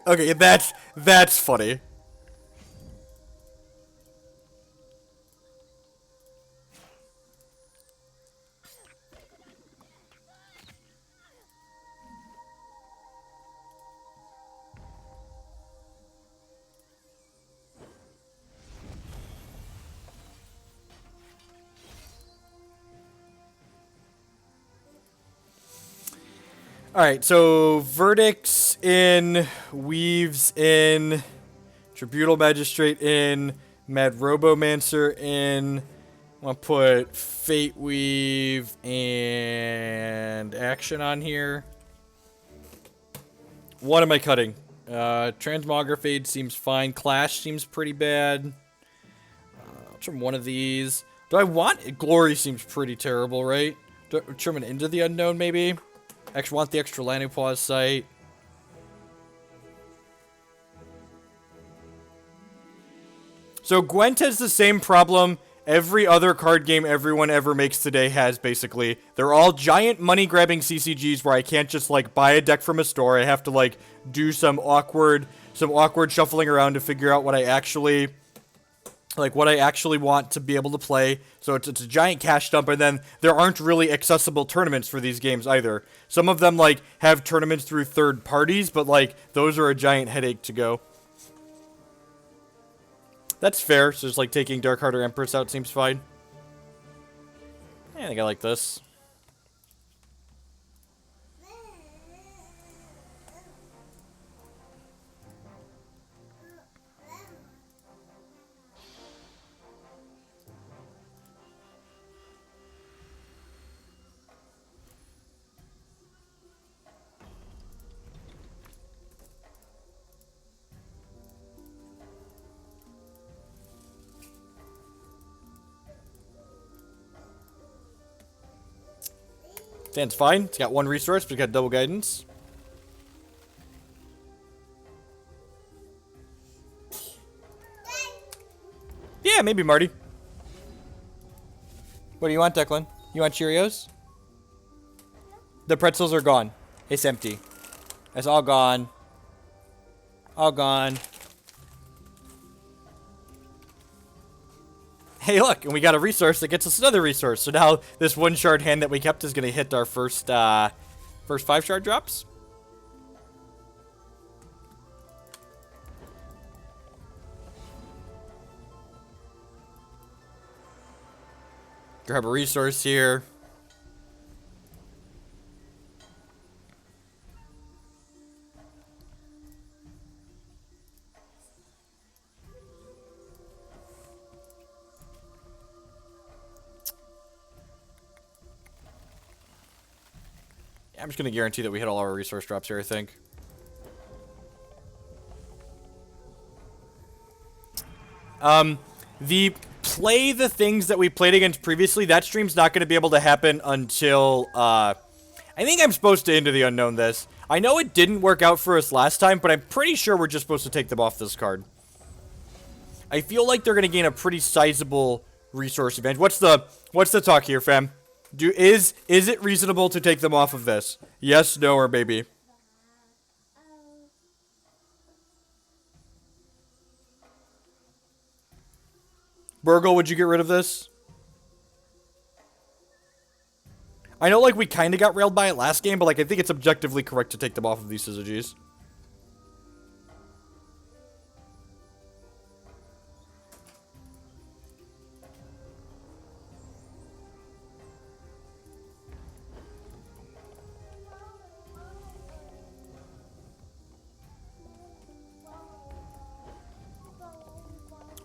Okay, that's funny. Alright, so verdicts in, weaves in, Tribunal Magistrate in, Mad Robomancer in. I'm gonna put Fate Weave and Action on here. What am I cutting? Transmogrifade seems fine. Clash seems pretty bad. I'll trim one of these. Do I want... Glory seems pretty terrible, right? Do I trim it into the unknown, maybe? Want the extra Lanupaw sight. So Gwent has the same problem every other card game everyone ever makes today has, basically. They're all giant money-grabbing CCGs where I can't just, like, buy a deck from a store. I have to, like, do some awkward shuffling around to figure out what I actually... like, what I actually want to be able to play. So it's a giant cash dump, and then there aren't really accessible tournaments for these games either. Some of them, like, have tournaments through third parties, but, like, those are a giant headache to go. That's fair, so just, like, taking Darkheart or Empress out seems fine. Yeah, I think I like this. Stands fine. It's got one resource, but it's got double guidance. Yeah, maybe Marty. What do you want, Declan? You want Cheerios? The pretzels are gone. It's empty. It's all gone. All gone. Hey, look, and we got a resource that gets us another resource. So now this one shard hand that we kept is going to hit our first 5 shard drops. Grab a resource here. I'm just going to guarantee that we hit all our resource drops here, I think. Play the things that we played against previously, that stream's not going to be able to happen until, I think I'm supposed to Into the Unknown this. I know it didn't work out for us last time, but I'm pretty sure we're just supposed to take them off this card. I feel like they're going to gain a pretty sizable resource advantage. What's the talk here, fam? Is it reasonable to take them off of this? Yes, no, or maybe? Burgle, would you get rid of this? I know, like, we kind of got railed by it last game, but, like, I think it's objectively correct to take them off of these syzygies.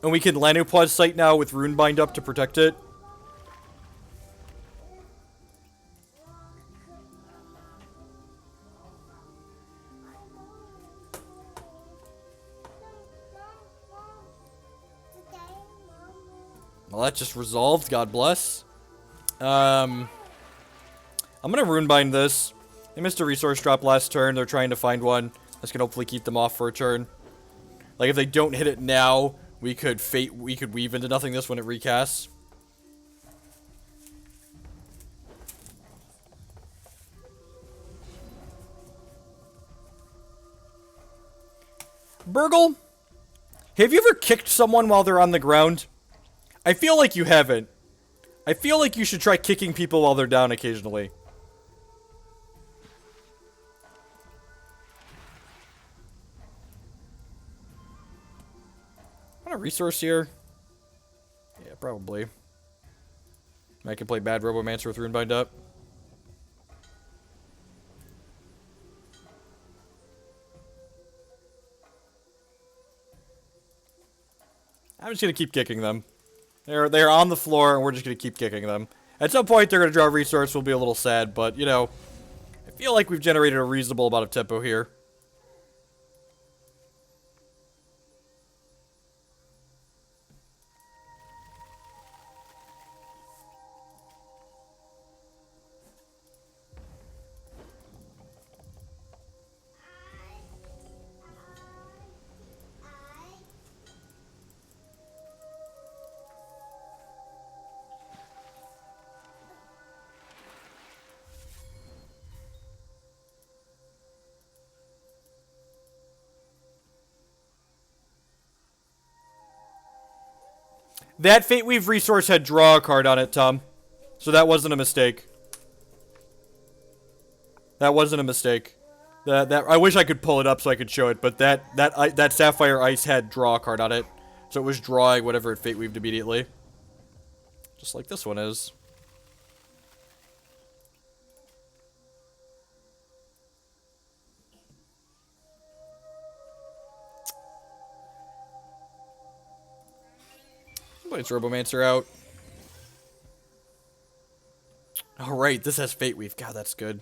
And we can Lanupaw's sight now with Runebind up to protect it. Well, that just resolved. God bless. I'm gonna Runebind this. They missed a resource drop last turn. They're trying to find one. That's gonna hopefully keep them off for a turn. Like, if they don't hit it now, We could weave into nothingness when it recasts. Burgle, have you ever kicked someone while they're on the ground? I feel like you haven't. I feel like you should try kicking people while they're down occasionally. Want a resource here? Yeah, probably. I can play Mad Robomancer with Runebind up. I'm just gonna keep kicking them. They're on the floor, and we're just gonna keep kicking them. At some point, they're gonna draw a resource. We'll be a little sad, but you know, I feel like we've generated a reasonable amount of tempo here. That Fate Weave resource had draw a card on it, Tom. So that wasn't a mistake. That wasn't a mistake. I wish I could pull it up so I could show it, but that Sapphire Ice had draw a card on it. So it was drawing whatever it Fate Weaved immediately. Just like this one is. Somebody's Robomancer out. Alright, this has Fate Weave. God, that's good.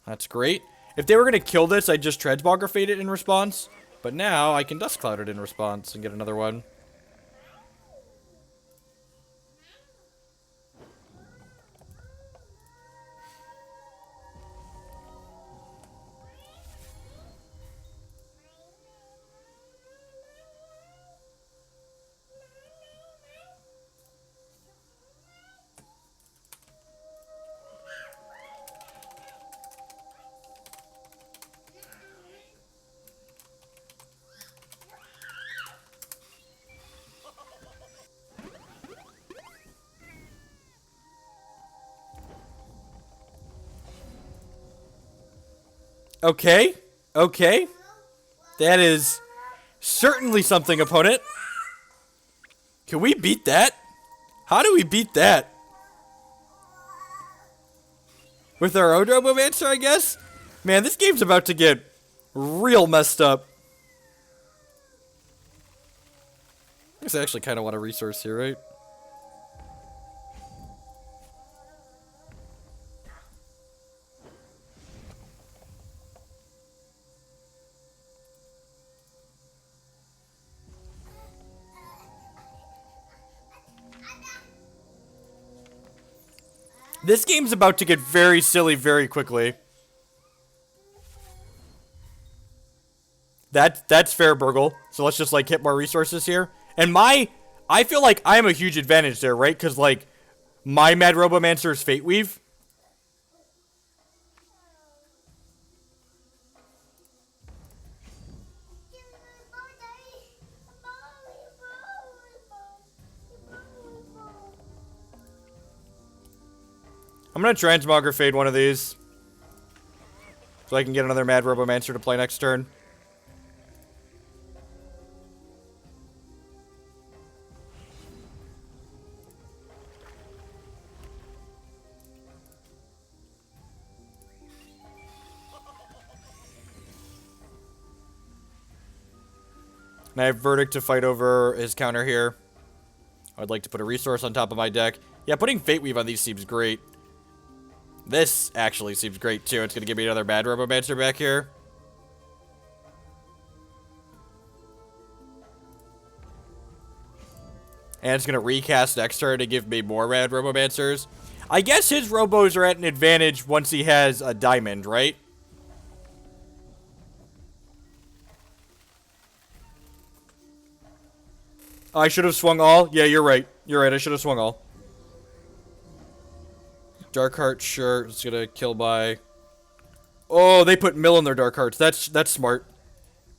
That's great. If they were going to kill this, I'd just Transmogrifade it in response. But now, I can Dust Cloud it in response and get another one. Okay. Okay. That is certainly something, opponent. Can we beat that? How do we beat that? With our own Robomancer, I guess? Man, this game's about to get real messed up. I guess I actually kind of want a resource here, right? This game's about to get very silly very quickly. That's fair, Burgle. So let's just, like, hit more resources here. And I feel like I am a huge advantage there, right? Because, like, my Mad Robomancer is Fate Weave. I'm gonna Transmogrifade one of these. So I can get another Mad Robomancer to play next turn. And I have Verdict to fight over his counter here. I'd like to put a resource on top of my deck. Yeah, putting Fate Weave on these seems great. This actually seems great, too. It's going to give me another Mad Robomancer back here. And it's going to recast next turn to give me more Mad Robomancers. I guess his Robos are at an advantage once he has a Diamond, right? I should have swung all. Yeah, you're right. You're right. I should have swung all. Dark Heart, sure. It's gonna kill by... Oh, they put mill in their Dark Hearts. That's smart.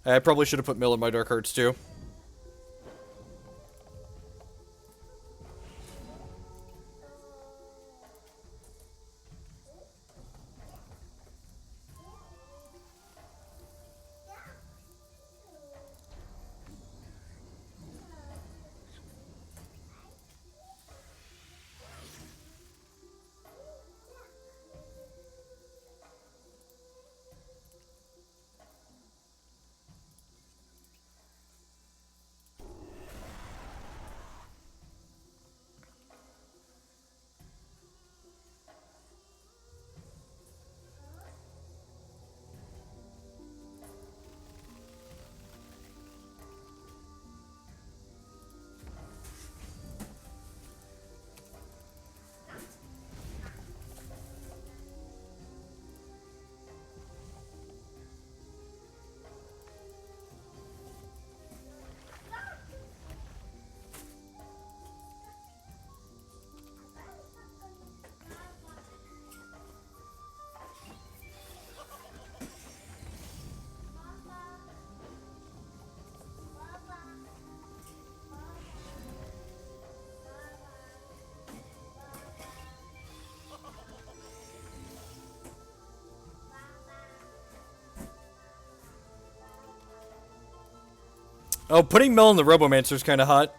I probably should have put mill in my Dark Hearts, too. Oh, putting mill in the Robomancer is kind of hot.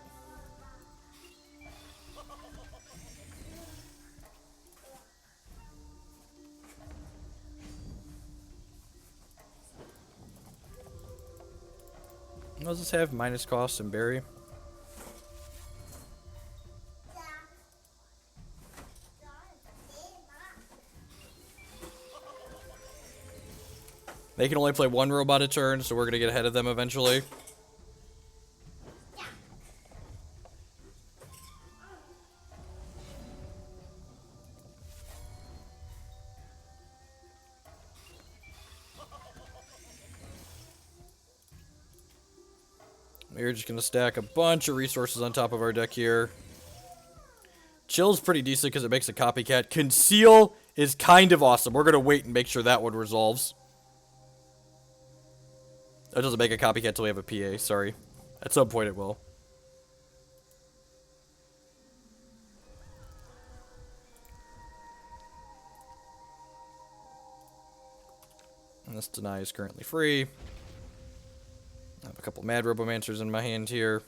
What does this have? Minus cost and berry. They can only play one robot a turn, so we're going to get ahead of them eventually. We're just going to stack a bunch of resources on top of our deck here. Chill's pretty decent because it makes a copycat. Conceal is kind of awesome. We're going to wait and make sure that one resolves. That doesn't make a copycat until we have a PA, sorry. At some point it will. And this deny is currently free. I have a couple Mad Robomancers in my hand here.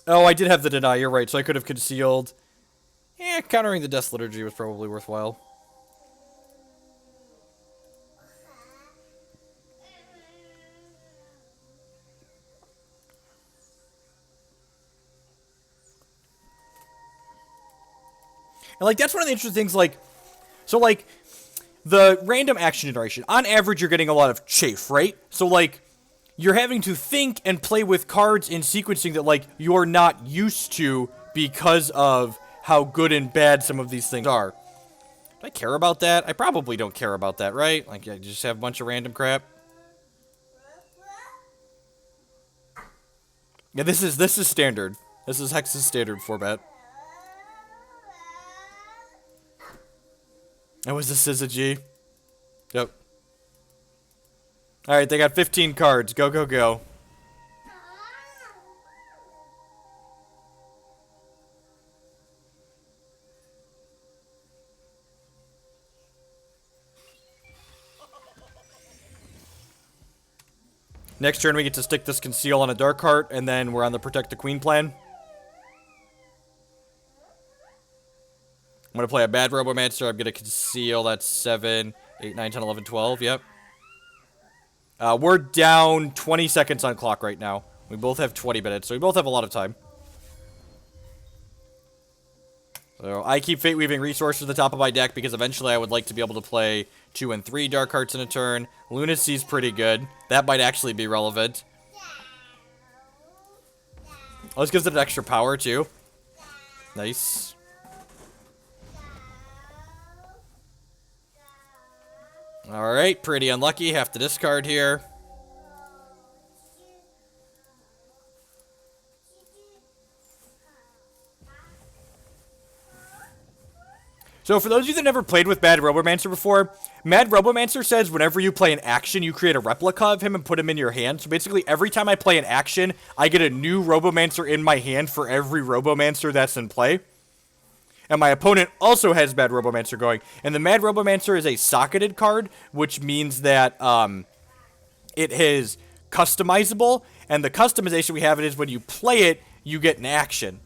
Oh, I did have the deny, you're right, so I could have concealed. Countering the Death Liturgy was probably worthwhile. And, like, that's one of the interesting things, like... So, like, the random action generation, on average, you're getting a lot of chafe, right? So, like... You're having to think and play with cards in sequencing that, like, you're not used to because of how good and bad some of these things are. Do I care about that? I probably don't care about that, right? Like, I just have a bunch of random crap. Yeah, this is standard. This is Hex's standard format. That was the Syzygy. Yep. Alright, they got 15 cards. Go, go, go. Next turn we get to stick this Conceal on a Dark Heart, and then we're on the Protect the Queen plan. I'm going to play a Mad Robomancer. I'm going to Conceal. That's 7, 8, 9, 10, 11, 12. Yep. We're down 20 seconds on clock right now. We both have 20 minutes, so we both have a lot of time. So I keep Fate Weaving resources at the top of my deck because eventually I would like to be able to play 2 and 3 Dark Hearts in a turn. Lunacy's pretty good. That might actually be relevant. Oh, this gives it an extra power, too. Nice. Alright, pretty unlucky. Have to discard here. So for those of you that never played with Mad Robomancer before, Mad Robomancer says whenever you play an action, you create a replica of him and put him in your hand. So basically, every time I play an action, I get a new Robomancer in my hand for every Robomancer that's in play. And my opponent also has Mad Robomancer going. And the Mad Robomancer is a socketed card, which means that it is customizable. And the customization we have it is when you play it, you get an action.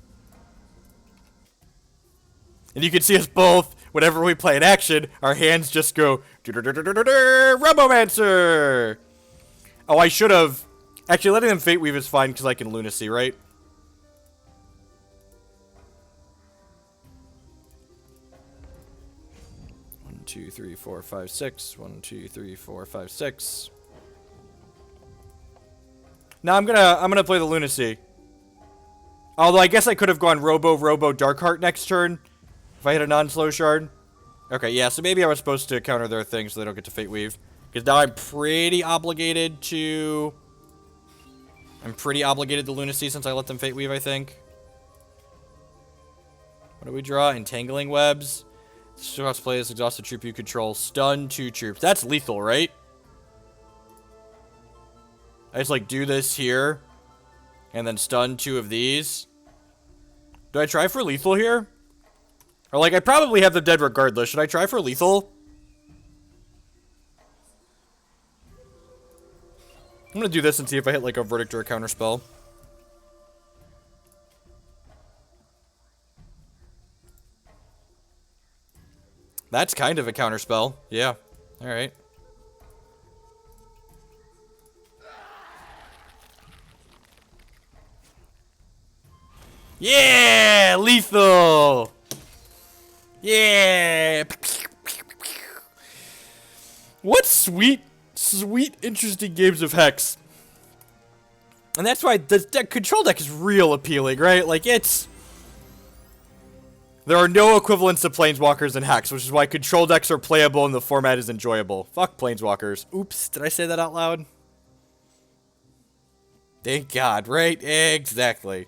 And you can see us both, whenever we play an action, our hands just go, Robomancer! Oh, I should have. Actually, letting them Fate Weave is fine because I can Lunacy, right? One, two, three, four, five, six. 1, 2, 3, 4, 5, 6. Now I'm gonna play the Lunacy. Although I guess I could have gone Robo Darkheart next turn. If I hit a non-slow shard. Okay, yeah, so maybe I was supposed to counter their thing so they don't get to Fate Weave. Because now I'm pretty obligated to... I'm pretty obligated to Lunacy since I let them Fate Weave, I think. What do we draw? Entangling Webs. Cost play this, exhaust the troop you control. Stun 2 troops. That's lethal, right? I just, like, do this here. And then stun 2 of these. Do I try for lethal here? Or, like, I probably have them dead regardless. Should I try for lethal? I'm gonna do this and see if I hit, like, a Verdict or a Counterspell. That's kind of a Counterspell. Yeah. Alright. Yeah! Lethal! Yeah! What sweet, interesting games of Hex. And that's why the control deck is real appealing, right? Like, it's... There are no equivalents to Planeswalkers in Hex, which is why control decks are playable and the format is enjoyable. Fuck Planeswalkers. Oops, did I say that out loud? Thank God, right? Exactly.